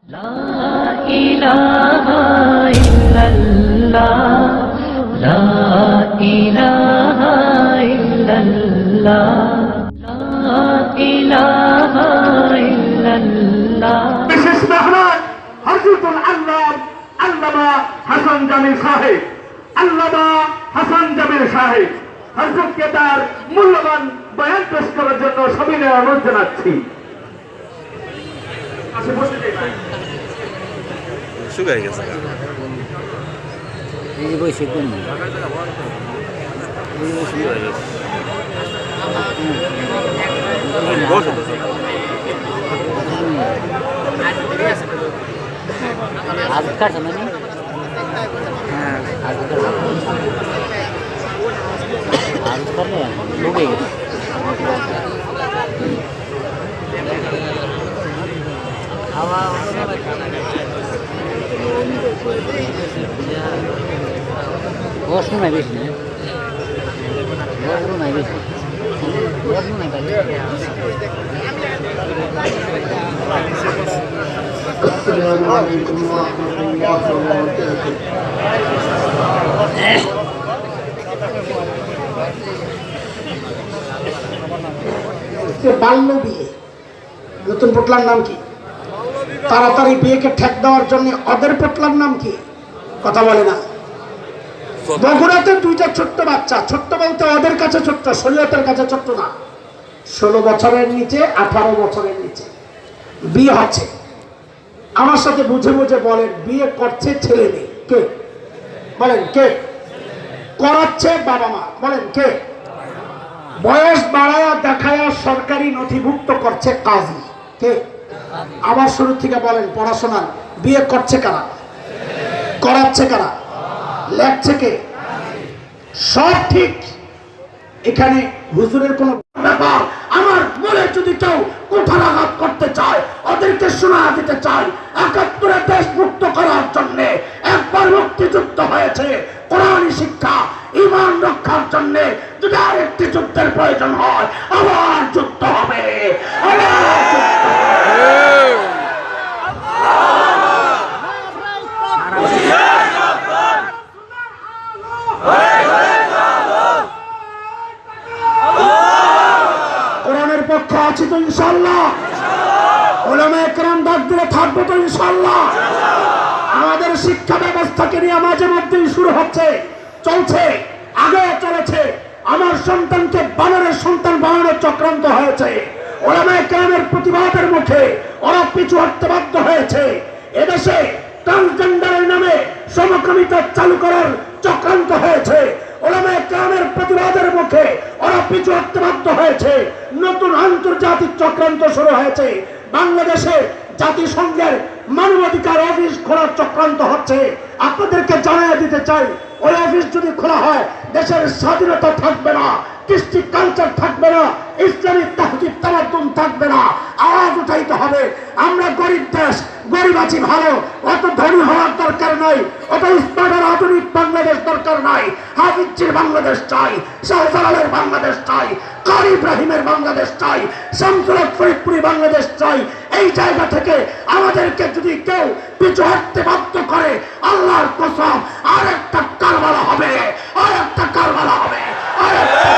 বিশেষ মেহমান হযরতুল আল্লামা হাসান জামিল সাহেব, আল্লামা হাসান জামিল সাহেব হযরতকে তার মূল্যবান বয়ান পেশ করার জন্য সবিনয় অনুরোধ জানাচ্ছি। শুকাই গেছে السلام عليكم ورحمة الله وبركاته. বাল্য বিয়ে, নতুন পোটলার নাম কি? তাড়াতাড়ি বিয়েকে ঠেক দেওয়ার জন্য ওদের পোটলার নাম কি? কথা বলে না। বগুড়াতে দুইটা ছোট্ট বাচ্চা, ছোট্ট বলতে ওদের কাছে ছোট্ট, শরীয়তের কাছে ছোট্ট না, 16 বছরের নিচে 18 বছরের নিচে বিয়ে হচ্ছে। আমার সাথে বুঝে বুঝে বলেন, বিয়ে করছে ছেলে মেয়ে কে? বলেন কে করাচ্ছে? বাবা মা। বলেন কে? বয়স বাড়ায়া দেখায়া সরকারি নথিভুক্ত করছে কাজী কে? আবার শুরু থেকে বলেন, পড়াশোনা বিয়ে করছে কারা, করাচ্ছে কারা, লেখছে কে? সব ঠিক। এখানে হুজুরের কোন ব্যাপার আমার মনে যদি কেউ কুঠারাঘাত করতে চায়, ওদেরকে শোনা দিতে চাই, 71 দেশ মুক্ত করার জন্য একবার মুক্তিযুদ্ধ হয়েছে। কোরআনী শিক্ষা ঈমান রক্ষার জন্য যদি আরেকটি যুদ্ধের প্রয়োজন হয়, আবার যুদ্ধ হবে, আবার যুদ্ধ হবে। কোরআনের পক্ষে আছি তো ইনশাআল্লাহ, উলামায়ে কেরাম ডাক দিলে থাকবো তো ইনশাআল্লাহ। আমাদের শিক্ষা ব্যবস্থাকে নিয়ে মাঝে মধ্যেই শুরু হচ্ছে, চলছে, আগে চলেছে। আমার সন্তানকে বানরের সন্তান বানানোর চক্রান্ত হয়েছে। উলামায়ে কেরামের প্রতিবাদের মুখে ওরা পিছু হটতে বাধ্য হয়েছে। এদেশে ট্রান্সজেন্ডারের নামে সমকামিতা চালু করার চক্রান্ত হয়েছে। উলামায়ে কেরামের প্রতিবাদের মুখে ওরা পিছু হটতে বাধ্য হয়েছে। নতুন আন্তর্জাতিক চক্রান্ত শুরু হয়েছে। বাংলাদেশে জাতিসংঘের মানবাধিকার অফিস খোলার চক্রান্ত হচ্ছে। আপনাদেরকে জানিয়ে দিতে চাই, ওই অফিস যদি খোলা হয়, দেশের স্বাধীনতা থাকবে না, কৃষ্টি কালচার থাকবে না, ইসলামিক তাহজিব তামাদ্দুন থাকবে না। আওয়াজ উঠাইতে হবে, আমরা গরিব দেশ, গরিব আছি ভালো, অত ধনী হওয়ার দরকার নাই, অত স্মার্ট আর আধুনিক বাংলাদেশ দরকার নাই। হাফিজের বাংলাদেশ চাই, শাহজালালের বাংলাদেশ চাই, কারি ইব্রাহিমের বাংলাদেশ চাই, শামসুল হক ফরিদপুরি বাংলাদেশ চাই। এই জায়গা থেকে আমাদেরকে যদি কেউ পিছু হটতে বাধ্য করে, আল্লাহর কসম আর একটা কারবালা হবে, আর একটা কারবালা হবে, আর একটা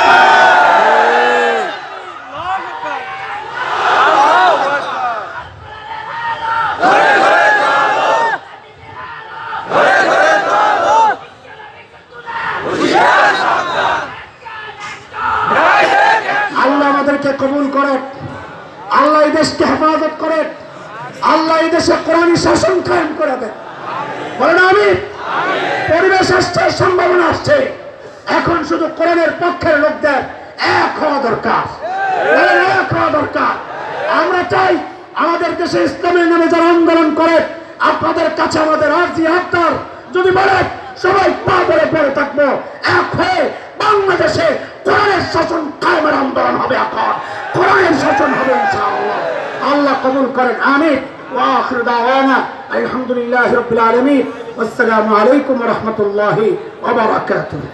কবুল করেন। আল্লাহ এই দেশকে হেফাজত করেন। আল্লাহ এই দেশে কোরআনী শাসন কায়েম করে দেন। বলেন আমিন। পরিবেশ আসছে, সম্ভাবনা আসছে, এখন শুধু কোরআনের পক্ষের লোকদের এক হওয়া দরকার, এক হওয়া দরকার। আমরা চাই আমাদের দেশে ইসলামের নামে যারা আন্দোলন করে, আপনাদের কাছে আমাদের আরজি আবদার, যদি বলেন সবাই পা ধরে পড়ে থাকবো, এক হয়ে বাংলাদেশে কোরআনের শাসন কায়েমের আন্দোলন হবে। এখন কোরআনের শাসন হবে ইনশাআল্লাহ। আল্লাহ কবুল করেন, আমিন। ওয়া আখিরু দাওয়ানা আলহামদুলিল্লাহি রাব্বিল আলামিন। আসসালামু আলাইকুম ওয়া রাহমাতুল্লাহি ওয়া বারাকাতুহু।